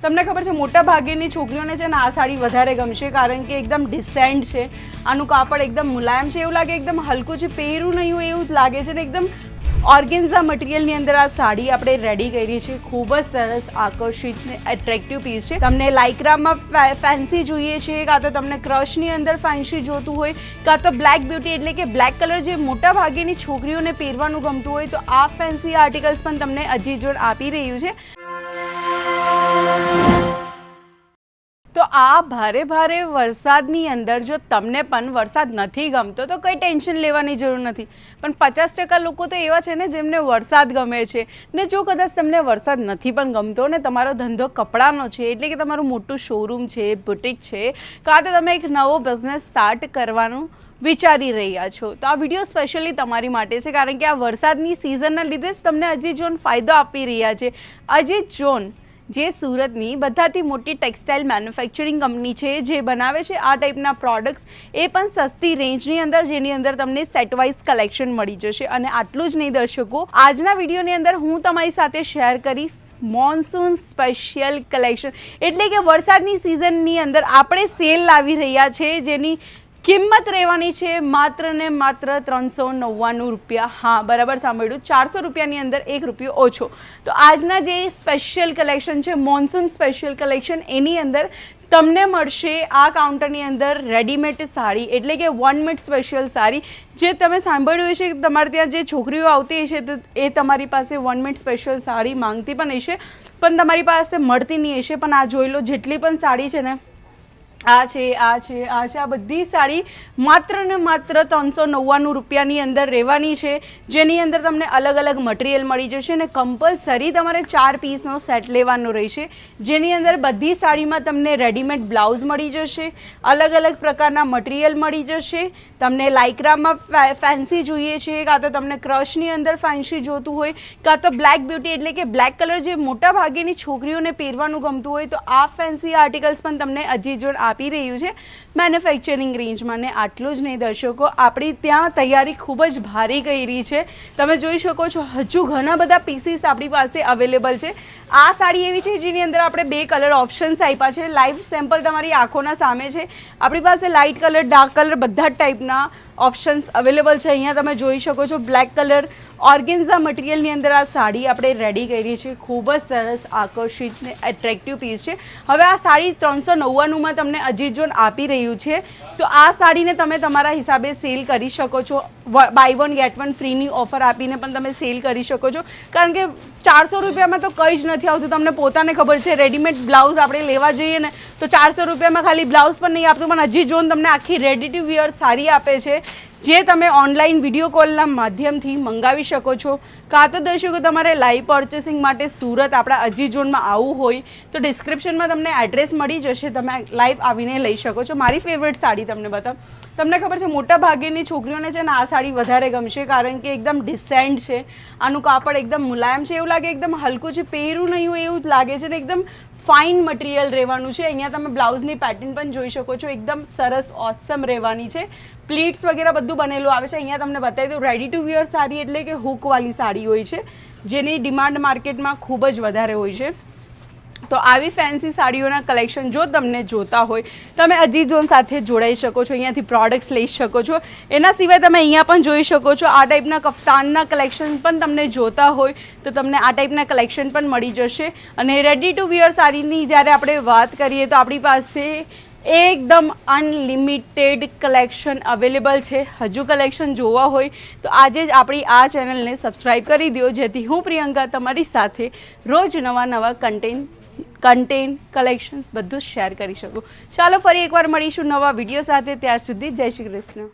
તમને ખબર છે મોટા ભાગેની છોકરીઓને છે ને આ સાડી વધારે ગમશે, કારણ કે એકદમ ડિસેન્ટ છે, આનું કાપડ એકદમ મુલાયમ છે, એવું લાગે એકદમ હલકું છે, પહેરું નહીં હોય એવું જ લાગે છે ને એકદમ ઓર્ગેન્ઝા મટીરિયલની અંદર આ સાડી આપણે રેડી કરી છે. ખૂબ જ સરસ આકર્ષિત ને એટ્રેક્ટિવ પીસ છે. તમને લાઇક્રામાં ફેન્સી જોઈએ છે, કાં તો તમને ક્રશની અંદર ફેન્સી જોતું હોય, કાં તો બ્લેક બ્યુટી એટલે કે બ્લેક કલર જે મોટા ભાગેની છોકરીઓને પહેરવાનું ગમતું હોય, તો આ ફેન્સી આર્ટિકલ્સ પણ તમને અજીજો આપી રહ્યું છે. તો આ ભારે વરસાદની અંદર જો તમને પણ વરસાદ નથી ગમતો તો કંઈ ટેન્શન લેવાની જરૂર નથી, પણ 50% લોકો તો એવા છે ને જેમને વરસાદ ગમે છે ને. જો કદાચ તમને વરસાદ નથી પણ ગમતો ને તમારો ધંધો કપડાનો છે, એટલે કે તમારું મોટું શોરૂમ છે, બુટીક છે, કાં તો તમે એક નવો બિઝનેસ સ્ટાર્ટ કરવાનું વિચારી રહ્યા છો, તો આ વિડીયો સ્પેશિયલી તમારી માટે છે, કારણ કે આ વરસાદની સિઝનના લીધે જ તમને અજીત જોન ફાયદો આપી રહ્યા છે. અજીત જોન જે સુરતની બધાથી મોટી ટેક્સટાઇલ મેન્યુફેક્ચરિંગ કંપની છે, જે બનાવે છે આ ટાઈપના પ્રોડક્ટ્સ, એ પણ સસ્તી રેન્જની અંદર, જેની અંદર તમને સેટ વાઇઝ કલેક્શન મળી જશે. અને આટલું જ નહીં દર્શકો, આજના વિડીયોની અંદર હું તમારી સાથે શેર કરીશ મોન્સૂન સ્પેશિયલ કલેક્શન, એટલે કે વરસાદની સિઝનની અંદર આપણે સેલ લાવી રહ્યા છે, જેની કિંમત રહેવાની છે માત્ર ને માત્ર 399 રૂપિયા. હા, બરાબર સાંભળ્યું, 400 રૂપિયાની અંદર 1 રૂપિયો ઓછો. તો આજના જે સ્પેશિયલ કલેક્શન છે, મોન્સૂન સ્પેશિયલ કલેક્શન, એની અંદર તમને મળશે આ કાઉન્ટરની અંદર રેડીમેડ સાડી, એટલે કે 1 મીટ સ્પેશિયલ સાડી. જે તમે સાંભળ્યું હશે કે તમારે ત્યાં જે છોકરીઓ આવતી હશે તો એ તમારી પાસે 1 મીટ સ્પેશિયલ સાડી માંગતી પણ હશે, પણ તમારી પાસે મળતી નહીં હશે. પણ આ જોઈ લો, જેટલી પણ સાડી છે ને, આ છે, આ છે, આ છે, આ બધી સાડી માત્ર ને માત્ર 399 રૂપિયાની અંદર રહેવાની છે, જેની અંદર તમને અલગ અલગ મટીરિયલ મળી જશે ને કમ્પલસરી તમારે 4 પીસનો સેટ લેવાનો રહેશે, જેની અંદર બધી સાડીમાં તમને રેડીમેડ બ્લાઉઝ મળી જશે, અલગ અલગ પ્રકારના મટીરિયલ મળી જશે. તમને લાઇક્રામાં ફેન્સી જોઈએ છે, કાં તો તમને ક્રશની અંદર ફેન્સી જોતું હોય, કાં તો બ્લેક બ્યુટી એટલે કે બ્લેક કલર જે મોટા ભાગેની છોકરીઓને પહેરવાનું ગમતું હોય, તો આ ફેન્સી આર્ટિકલ્સ પણ તમને અજીત જોન આપી રહ્યું છે મેન્યુફેક્ચરિંગ રેન્જમાં. ને આટલું જ નહીં દર્શકો, આપણી ત્યાં તૈયારી ખૂબ જ ભારી કરી છે. તમે જોઈ શકો છો હજુ ઘણા બધા પીસીસ આપણી પાસે અવેલેબલ છે. આ સાડી એવી છે જેની અંદર આપણે 2 કલર ઓપ્શન્સ આપ્યા છે. લાઈવ સેમ્પલ તમારી આંખોના સામે છે. આપણી પાસે લાઇટ કલર, ડાર્ક કલર બધા જ ટાઈપના ઓપ્શન્સ અવેલેબલ છે. અહીંયા તમે જોઈ શકો છો બ્લેક કલર ઓર્ગેન્ઝા મટીરિયલની અંદર આ સાડી આપણે રેડી કરી છે. ખૂબ જ સરસ આકર્ષિત ને એટ્રેક્ટિવ પીસ છે. હવે આ સાડી 399માં તમને અજીત જોન આપી રહ્યું છે, તો આ સાડીને તમે તમારા હિસાબે સેલ કરી શકો છો. બાય 1 ગેટ 1 ફ્રીની ઓફર આપીને પણ તમે સેલ કરી શકો છો, કારણ કે 400 રૂપિયામાં તો કંઈ જ નથી આવતું. તમને પોતાને ખબર છે, રેડીમેડ બ્લાઉઝ આપણે લેવા જઈએ ને તો 400 રૂપિયામાં ખાલી બ્લાઉઝ પણ નહીં આપતું, પણ અજીત જોન તમને આખી રેડી ટુ વિયર સાડી આપે છે, જે તમે ઓનલાઈન વિડીયો કોલના માધ્યમથી મંગાવી શકો છો. કાં તો દર્શકો તમારે લાઈવ પર્ચેસિંગ માટે સુરત આપણા અજીત જોનમાં આવવું હોય તો ડિસ્ક્રિપ્શનમાં તમને એડ્રેસ મળી જશે, તમે લાઈવ આવીને લઈ શકો છો. મારી ફેવરેટ સાડી તમને બતાવ. તમને ખબર છે મોટા ભાગેની છોકરીઓને છે ને આ સાડી વધારે ગમશે, કારણ કે એકદમ ડિસેન્ટ છે, આનું કાપડ એકદમ મુલાયમ છે, એવું લાગે એકદમ હલકું છે, પહેરું નહીં હોય એવું જ લાગે છે ને એકદમ ફાઇન મટીરિયલ રહેવાનું છે. અહીંયા તમે બ્લાઉઝની પેટર્ન પણ જોઈ શકો છો, એકદમ સરસ ઓસમ રહેવાની છે. પ્લીટ્સ વગેરે બધું બનેલું આવે છે. અહીંયા તમને બતાવી દઉં, રેડી ટુ વિયર સાડી એટલે કે હુકવાળી સાડી હોય છે, જેની ડિમાન્ડ માર્કેટમાં ખૂબ જ વધારે હોય છે. તો આવી ફેન્સી સાડીઓના કલેક્શન જો તમને જોતા હોય, તમે અજીત જોન સાથે જોડાઈ શકો છો, અહીંયાથી પ્રોડક્ટ્સ લઈ શકો છો. એના સિવાય તમે અહીંયા પણ જોઈ શકો છો, આ ટાઈપના કફતાનના કલેક્શન પણ તમને જોતા હોય તો તમને આ ટાઈપના કલેક્શન પણ મળી જશે. અને રેડી ટુ વિયર સાડીની જ્યારે આપણે વાત કરીએ તો આપણી પાસે એકદમ અનલિમિટેડ કલેક્શન અવેલેબલ છે. હજુ કલેક્શન જોવા હોય તો આજે જ આપણી આ ચેનલને સબસ્ક્રાઈબ કરી દો, જેથી હું પ્રિયંકા તમારી સાથે રોજ નવા કન્ટેન્ટ કલેક્શન્સ બધું શેર કરી શકું. ચાલો ફરી એકવાર મળીશું નવા વિડીયો સાથે. ત્યાર સુધી જય શ્રી કૃષ્ણ.